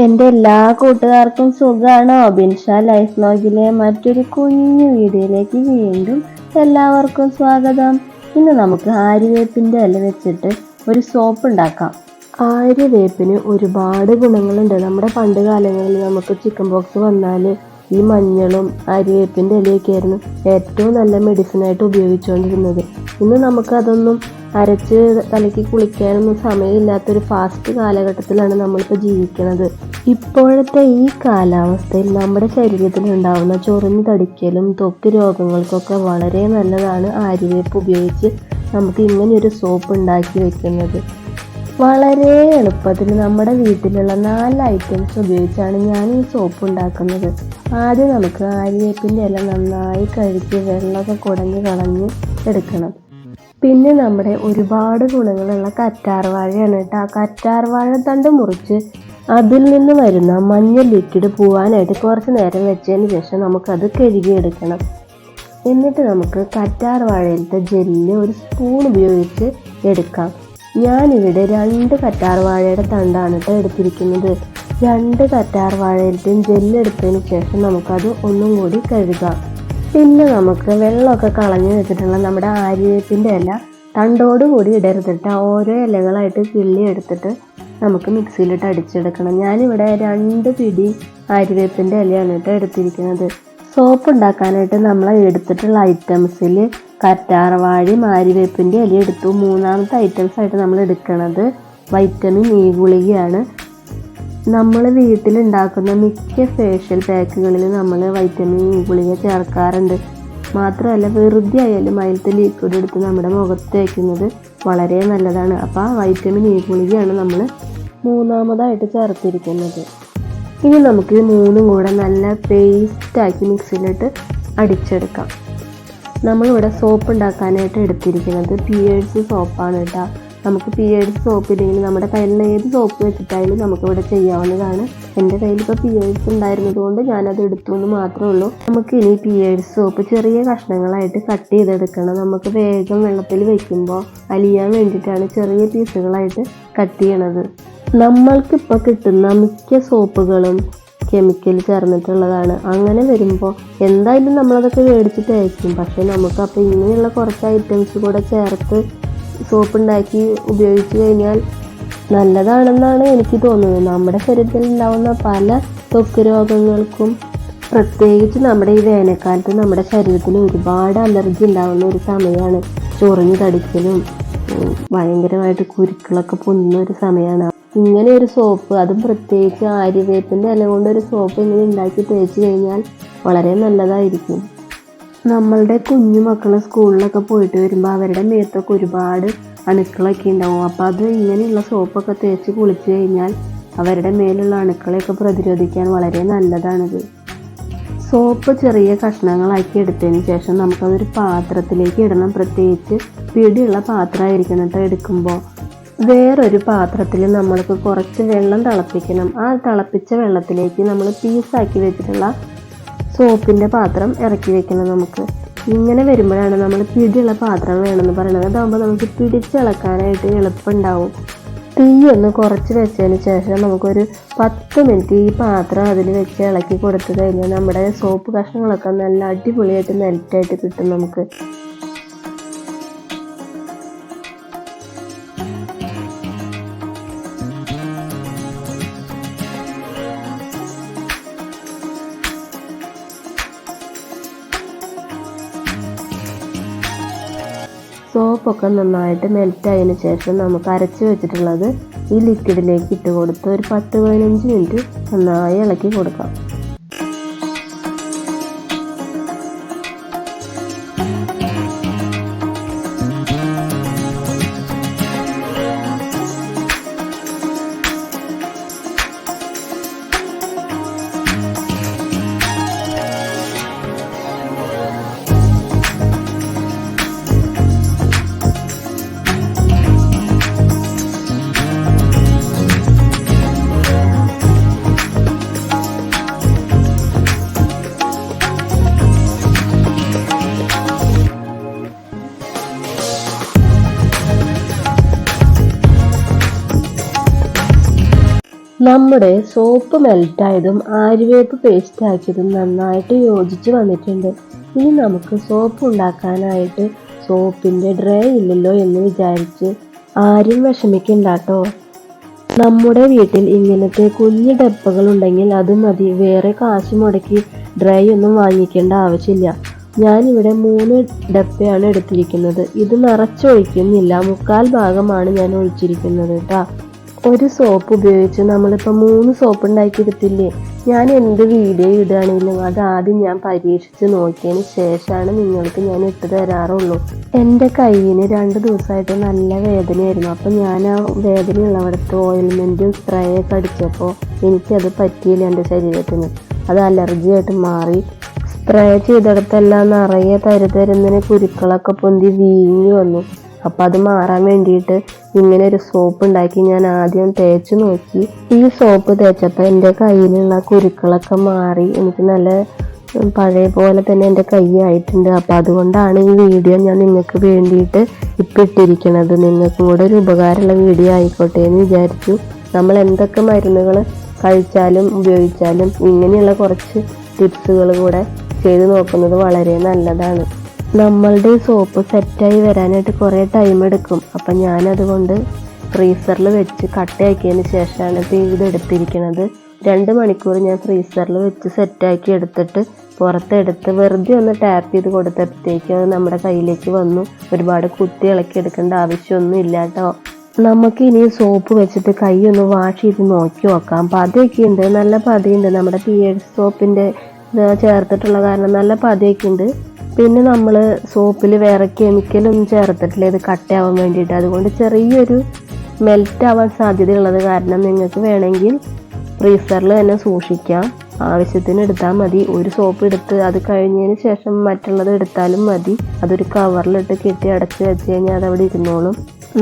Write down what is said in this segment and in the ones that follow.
എൻ്റെ എല്ലാ കൂട്ടുകാർക്കും സുഖാണോ? ബിൻഷ ലൈഫ് വ്ലോഗിലെ മറ്റൊരു കുഞ്ഞു വീഡിയോയിലേക്ക് വീണ്ടും എല്ലാവർക്കും സ്വാഗതം. ഇന്ന് നമുക്ക് ആര്യവേപ്പിൻ്റെ ഇല വെച്ചിട്ട് ഒരു സോപ്പ് ഉണ്ടാക്കാം. ആര്യവേപ്പിന് ഒരുപാട് ഗുണങ്ങളുണ്ട്. നമ്മുടെ പണ്ട് കാലങ്ങളിൽ നമുക്ക് ചിക്കൻ പോക്സ് വന്നാൽ ഈ മഞ്ഞളും ആര്യവേപ്പിൻ്റെ ഇലയൊക്കെ ആയിരുന്നു ഏറ്റവും നല്ല മെഡിസിനായിട്ട് ഉപയോഗിച്ചുകൊണ്ടിരുന്നത്. ഇന്ന് നമുക്കതൊന്നും അരച്ച് തലയ്ക്ക് കുളിക്കാനൊന്നും സമയമില്ലാത്തൊരു ഫാസ്റ്റ് കാലഘട്ടത്തിലാണ് നമ്മളിപ്പോൾ ജീവിക്കുന്നത്. ഇപ്പോഴത്തെ ഈ കാലാവസ്ഥയിൽ നമ്മുടെ ശരീരത്തിൽ ഉണ്ടാകുന്ന ചൊറിഞ്ഞു തടിക്കലും ത്വക്ക് രോഗങ്ങൾക്കൊക്കെ വളരെ നല്ലതാണ് ആര്യവേപ്പ് ഉപയോഗിച്ച് നമുക്ക് ഇങ്ങനെയൊരു സോപ്പ് ഉണ്ടാക്കി വെക്കുന്നത്. വളരെ എളുപ്പത്തിൽ നമ്മുടെ വീട്ടിലുള്ള 4 ഐറ്റംസ് ഉപയോഗിച്ചാണ് ഞാൻ ഈ സോപ്പ് ഉണ്ടാക്കുന്നത്. ആദ്യം നമുക്ക് ആര്യവേപ്പിൻ്റെ ഇല നന്നായി കഴുകി വെള്ളമൊക്കെ കുടഞ്ഞ് കളഞ്ഞ് എടുക്കണം. പിന്നെ നമ്മുടെ ഒരുപാട് ഗുണങ്ങളുള്ള കറ്റാർവാഴയാണ് കേട്ടോ. കറ്റാർവാഴ തണ്ട് മുറിച്ച് അതിൽ നിന്ന് വരുന്ന മഞ്ഞ ലിക്വിഡ് പോവാനായിട്ട് കുറച്ച് നേരം വെച്ചതിന് ശേഷം നമുക്കത് കഴുകിയെടുക്കണം. എന്നിട്ട് നമുക്ക് കറ്റാർവാഴയിലത്തെ ജെല്ല് ഒരു സ്പൂൺ ഉപയോഗിച്ച് എടുക്കാം. ഞാനിവിടെ 2 കറ്റാർവാഴയുടെ തണ്ടാണ് കേട്ടോ എടുത്തിരിക്കുന്നത്. 2 കറ്റാർവാഴയിലത്തെയും ജെല്ല് എടുത്തതിന് ശേഷം നമുക്കത് ഒന്നും കൂടി കഴുകാം. പിന്നെ നമുക്ക് വെള്ളമൊക്കെ കളഞ്ഞ് വെച്ചിട്ടുള്ള നമ്മുടെ ആര്യവേപ്പിൻ്റെ ഇല തണ്ടോടുകൂടി ഇടരുതിട്ട് ഓരോ ഇലകളായിട്ട് കിള്ളി എടുത്തിട്ട് നമുക്ക് മിക്സിയിലിട്ട് അടിച്ചെടുക്കണം. ഞാനിവിടെ 2 പിടി ആര്യവേപ്പിൻ്റെ ഇലയാണ് കേട്ടോ എടുത്തിരിക്കുന്നത്. സോപ്പ് ഉണ്ടാക്കാനായിട്ട് നമ്മൾ എടുത്തിട്ടുള്ള ഐറ്റംസിൽ കറ്റാർവാഴയും ആര്യവേപ്പിൻ്റെ ഇല എടുത്തു. 3ാമത്തെ ഐറ്റംസ് ആയിട്ട് നമ്മൾ എടുക്കുന്നത് വൈറ്റമിൻ ഇ ഗുളികയാണ്. നമ്മൾ വീട്ടിലുണ്ടാക്കുന്ന മിക്ക ഫേഷ്യൽ പാക്കുകളിൽ നമ്മൾ വൈറ്റമിൻ ഇ ഗുളിക ചേർക്കാറുണ്ട്. മാത്രമല്ല വെറുതെ ആയാലും അതിലത്തെ ലിക്വിഡ് എടുത്ത് നമ്മുടെ മുഖത്ത് തേക്കുന്നത് വളരെ നല്ലതാണ്. അപ്പോൾ ആ വൈറ്റമിൻ ഇ ഗുളികയാണ് നമ്മൾ 3ാമതായിട്ട് ചേർത്തിരിക്കുന്നത്. ഇനി നമുക്ക് 3ഉം കൂടെ നല്ല പേസ്റ്റാക്കി മിക്സിയിലിട്ട് അടിച്ചെടുക്കാം. നമ്മളിവിടെ സോപ്പ് ഉണ്ടാക്കാനായിട്ട് എടുത്തിരിക്കുന്നത് പിയേഴ്സ് സോപ്പാണ് കേട്ടോ. നമുക്ക് പിയേഴ്സ് സോപ്പ് ഇല്ലെങ്കിൽ നമ്മുടെ കയ്യിലുള്ള ഏത് സോപ്പ് വെച്ചിട്ടായാലും നമുക്കിവിടെ ചെയ്യാവുന്നതാണ്. എൻ്റെ കയ്യിൽ ഇപ്പോൾ പിയേഴ്സ് ഉണ്ടായിരുന്നത് കൊണ്ട് ഞാനത് എടുത്തു എന്ന് മാത്രമേ ഉള്ളൂ. നമുക്ക് ഇനി പിയേഴ്സ് സോപ്പ് ചെറിയ കഷ്ണങ്ങളായിട്ട് കട്ട് ചെയ്തെടുക്കണം. നമുക്ക് വേഗം വെള്ളത്തിൽ വെക്കുമ്പോൾ അലിയാൻ വേണ്ടിയിട്ടാണ് ചെറിയ പീസുകളായിട്ട് കട്ട് ചെയ്യണത്. നമ്മൾക്കിപ്പോൾ കിട്ടുന്ന മിക്ക സോപ്പുകളും കെമിക്കൽ ചേർന്നിട്ടുള്ളതാണ്. അങ്ങനെ വരുമ്പോൾ എന്തായാലും നമ്മളതൊക്കെ മേടിച്ച് തേക്കും. പക്ഷേ നമുക്കപ്പോൾ ഇങ്ങനെയുള്ള കുറച്ച് ഐറ്റംസ് കൂടെ ചേർത്ത് സോപ്പ് ഉണ്ടാക്കി ഉപയോഗിച്ച് കഴിഞ്ഞാൽ നല്ലതാണെന്നാണ് എനിക്ക് തോന്നുന്നത്. നമ്മുടെ ശരീരത്തിൽ ഉണ്ടാകുന്ന പല ത്വക്ക് രോഗങ്ങൾക്കും പ്രത്യേകിച്ച് നമ്മുടെ ഈ വേനൽക്കാലത്ത് നമ്മുടെ ശരീരത്തിൽ ഒരുപാട് അലർജി ഉണ്ടാകുന്ന ഒരു സമയമാണ്. ചൊറിഞ്ഞു തടിക്കലും ഭയങ്കരമായിട്ട് കുരുക്കളൊക്കെ പൊന്നുന്ന ഒരു സമയമാണ്. ഇങ്ങനെ ഒരു സോപ്പ്, അതും പ്രത്യേകിച്ച് ആര്യവേപ്പിൻ്റെ ഇല കൊണ്ടൊരു സോപ്പ് ഇങ്ങനെ ഉണ്ടാക്കി തേച്ച് കഴിഞ്ഞാൽ വളരെ നല്ലതായിരിക്കും. നമ്മളുടെ കുഞ്ഞു മക്കൾ സ്കൂളിലൊക്കെ പോയിട്ട് വരുമ്പോൾ അവരുടെ മേത്തൊക്കെ ഒരുപാട് അണുക്കളൊക്കെ ഉണ്ടാവും. അപ്പോൾ അത് ഇങ്ങനെയുള്ള സോപ്പൊക്കെ തേച്ച് കുളിച്ച് കഴിഞ്ഞാൽ അവരുടെ മേലുള്ള അണുക്കളെയൊക്കെ പ്രതിരോധിക്കാൻ വളരെ നല്ലതാണിത്. സോപ്പ് ചെറിയ കഷ്ണങ്ങളാക്കി എടുത്തതിന് ശേഷം നമുക്കതൊരു പാത്രത്തിലേക്ക് ഇടണം. പ്രത്യേകിച്ച് പിടിയുള്ള പാത്രമായിരിക്കണം കേട്ടോ എടുക്കുമ്പോൾ. വേറൊരു പാത്രത്തിൽ നമ്മൾക്ക് കുറച്ച് വെള്ളം തിളപ്പിക്കണം. ആ തിളപ്പിച്ച വെള്ളത്തിലേക്ക് നമ്മൾ പീസാക്കി വെച്ചിട്ടുള്ള സോപ്പിൻ്റെ പാത്രം ഇറക്കി വെക്കണം. നമുക്ക് ഇങ്ങനെ വരുമ്പോഴാണ് നമ്മൾ പിടിയുള്ള പാത്രം വേണമെന്ന് പറയുന്നത്. അതാകുമ്പോൾ നമുക്ക് പിടിച്ചിളക്കാനായിട്ട് എളുപ്പമുണ്ടാവും. തീ ഒന്ന് കുറച്ച് വെച്ചതിന് ശേഷം നമുക്കൊരു 10 മിനിറ്റ് ഈ പാത്രം അതിൽ വെച്ച് ഇളക്കി കൊടുത്തു കഴിഞ്ഞാൽ നമ്മുടെ സോപ്പ് കഷ്ണങ്ങളൊക്കെ നല്ല അടിപൊളിയായിട്ട് മെൽറ്റായിട്ട് കിട്ടും നമുക്ക്. സോപ്പൊക്കെ നന്നായിട്ട് മെൽറ്റായതിന് ശേഷം നമുക്ക് അരച്ച് വെച്ചിട്ടുള്ളത് ഈ ലിക്വിഡിലേക്ക് ഇട്ട് കൊടുത്ത് ഒരു 10-15 മിനിറ്റ് നന്നായി ഇളക്കി കൊടുക്കാം. നമ്മുടെ സോപ്പ് മെൽറ്റായതും ആര്യവേപ്പ് പേസ്റ്റ് ആക്കിയതും നന്നായിട്ട് യോജിച്ച് വന്നിട്ടുണ്ട്. ഇനി നമുക്ക് സോപ്പ് ഉണ്ടാക്കാനായിട്ട് സോപ്പിൻ്റെ ഡ്രൈ ഇല്ലല്ലോ എന്ന് വിചാരിച്ച് ആരും വിഷമിക്കണ്ടാട്ടോ. നമ്മുടെ വീട്ടിൽ ഇങ്ങനത്തെ കുഞ്ഞു ഡപ്പകൾ ഉണ്ടെങ്കിൽ അത് മതി. വേറെ കാശ് മുടക്കി ഡ്രൈ ഒന്നും വാങ്ങിക്കേണ്ട ആവശ്യമില്ല. ഞാനിവിടെ 3 ഡപ്പയാണ് എടുത്തിരിക്കുന്നത്. ഇത് നിറച്ചൊഴിക്കുന്നില്ല, 1/4 ഭാഗമാണ് ഞാൻ ഒഴിച്ചിരിക്കുന്നത് കേട്ടോ. ഒരു സോപ്പ് ഉപയോഗിച്ച് നമ്മളിപ്പോൾ 3 സോപ്പ് ഉണ്ടാക്കിയെടുത്തില്ലേ. ഞാൻ എന്ത് വീഡിയോ ഇടുകയാണെങ്കിലും അത് ആദ്യം ഞാൻ പരീക്ഷിച്ച് നോക്കിയതിന് ശേഷമാണ് നിങ്ങൾക്ക് ഞാൻ ഇട്ട് തരാറുള്ളൂ. എൻ്റെ കയ്യിന് 2 ദിവസമായിട്ട് നല്ല വേദനയായിരുന്നു. അപ്പം ഞാൻ ആ വേദനയുള്ളവിടത്ത് ഓയിൽമെൻറ്റും സ്പ്രേ ഒക്കെ അടിച്ചപ്പോൾ എനിക്കത് പറ്റിയില്ല. എൻ്റെ ശരീരത്തിന് അത് അലർജിയായിട്ട് മാറി. സ്പ്രേ ചെയ്തെടുത്തെല്ലാം നിറയെ തരുതരുന്നതിന് കുരുക്കളൊക്കെ പൊന്തി വീങ്ങി വന്നു. അപ്പം അത് മാറാൻ വേണ്ടിയിട്ട് ഇങ്ങനെ ഒരു സോപ്പ് ഉണ്ടാക്കി ഞാൻ ആദ്യം തേച്ച് നോക്കി. ഈ സോപ്പ് തേച്ചപ്പോൾ എൻ്റെ കയ്യിലുള്ള കുരുക്കളൊക്കെ മാറി. എനിക്ക് നല്ല പഴയ പോലെ തന്നെ എൻ്റെ കൈ ആയിട്ടുണ്ട്. അപ്പം അതുകൊണ്ടാണ് ഈ വീഡിയോ ഞാൻ നിങ്ങൾക്ക് വേണ്ടിയിട്ട് ഇപ്പം ഇട്ടിരിക്കുന്നത്. നിങ്ങൾക്കും കൂടെ ഒരു ഉപകാരമുള്ള വീഡിയോ ആയിക്കോട്ടെ എന്ന് വിചാരിച്ചു. നമ്മൾ എന്തൊക്കെ മരുന്നുകൾ കഴിച്ചാലും ഉപയോഗിച്ചാലും ഇങ്ങനെയുള്ള കുറച്ച് ടിപ്സുകൾ കൂടെ ചെയ്ത് നോക്കുന്നത് വളരെ നല്ലതാണ്. നമ്മളുടെ സോപ്പ് സെറ്റായി വരാനായിട്ട് കുറേ ടൈം എടുക്കും. അപ്പം ഞാനതുകൊണ്ട് ഫ്രീസറിൽ വെച്ച് കട്ടയാക്കിയതിന് ശേഷമാണ് ഇപ്പോൾ ഇതെടുത്തിരിക്കുന്നത്. 2 മണിക്കൂർ ഞാൻ ഫ്രീസറിൽ വെച്ച് സെറ്റാക്കി എടുത്തിട്ട് പുറത്തെടുത്ത് വെറുതെ ഒന്ന് ടാപ്പ് ചെയ്ത് കൊടുത്തപ്പോഴത്തേക്കും അത് നമ്മുടെ കയ്യിലേക്ക് വന്നു. ഒരുപാട് കുത്തി ഇളക്കി എടുക്കേണ്ട ആവശ്യമൊന്നും ഇല്ല കേട്ടോ. നമുക്കിനി സോപ്പ് വെച്ചിട്ട് കൈ ഒന്ന് വാഷ് ചെയ്ത് നോക്കി നോക്കാം. പതയൊക്കെ ഉണ്ട്, നല്ല പതയുണ്ട്. നമ്മുടെ പിയേഴ്സ് സോപ്പിൻ്റെ ചേർത്തിട്ടുള്ള കാരണം നല്ല പതയൊക്കെ ഉണ്ട്. പിന്നെ നമ്മൾ സോപ്പിൽ വേറെ കെമിക്കലൊന്നും ചേർത്തിട്ടില്ല ഇത് കട്ടയാവാൻ വേണ്ടിയിട്ട്. അതുകൊണ്ട് ചെറിയൊരു മെൽറ്റ് ആവാൻ സാധ്യതയുള്ളത് കാരണം നിങ്ങൾക്ക് വേണമെങ്കിൽ ഫ്രീസറിൽ തന്നെ സൂക്ഷിക്കാം. ആവശ്യത്തിന് എടുത്താൽ മതി. ഒരു സോപ്പ് എടുത്ത് അത് കഴിഞ്ഞതിന് ശേഷം മറ്റുള്ളത് എടുത്താലും മതി. അതൊരു കവറിലിട്ട് കെട്ടി അടച്ച് വെച്ച് കഴിഞ്ഞാൽ അതവിടെ ഇരുന്നോളും.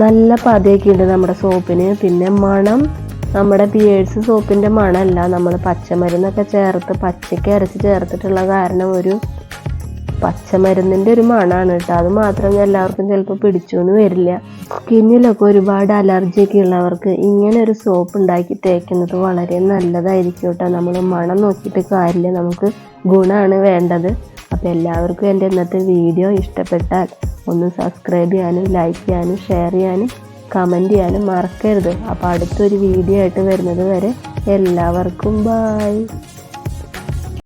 നല്ല പതയൊക്കെ ഉണ്ട് നമ്മുടെ സോപ്പിന്. പിന്നെ മണം നമ്മുടെ പിയേഴ്സ് സോപ്പിൻ്റെ മണമല്ല, നമ്മൾ പച്ചമരുന്നൊക്കെ ചേർത്ത് പച്ചയ്ക്ക് അരച്ച് ചേർത്തിട്ടുള്ള കാരണം ഒരു പച്ചമരുന്നിൻ്റെ ഒരു മണമാണ് കേട്ടോ. അത് മാത്രം എല്ലാവർക്കും ചിലപ്പോൾ പിടിച്ചൊന്നും വരില്ല. സ്കിന്നിലൊക്കെ ഒരുപാട് അലർജിയൊക്കെ ഉള്ളവർക്ക് ഇങ്ങനെ ഒരു സോപ്പ് ഉണ്ടാക്കി തേക്കുന്നത് വളരെ നല്ലതായിരിക്കും കേട്ടോ. നമ്മൾ മണം നോക്കിയിട്ട് കാര്യമില്ല, നമുക്ക് ഗുണമാണ് വേണ്ടത്. അപ്പോൾ എല്ലാവർക്കും എൻ്റെ ഇന്നത്തെ വീഡിയോ ഇഷ്ടപ്പെട്ടാൽ ഒന്ന് സബ്സ്ക്രൈബ് ചെയ്യാനും ലൈക്ക് ചെയ്യാനും ഷെയർ ചെയ്യാനും കമൻറ്റ് ചെയ്യാനും മറക്കരുത്. അപ്പോൾ അടുത്തൊരു വീഡിയോ ആയിട്ട് വരുന്നത് വരെ എല്ലാവർക്കും ബൈ.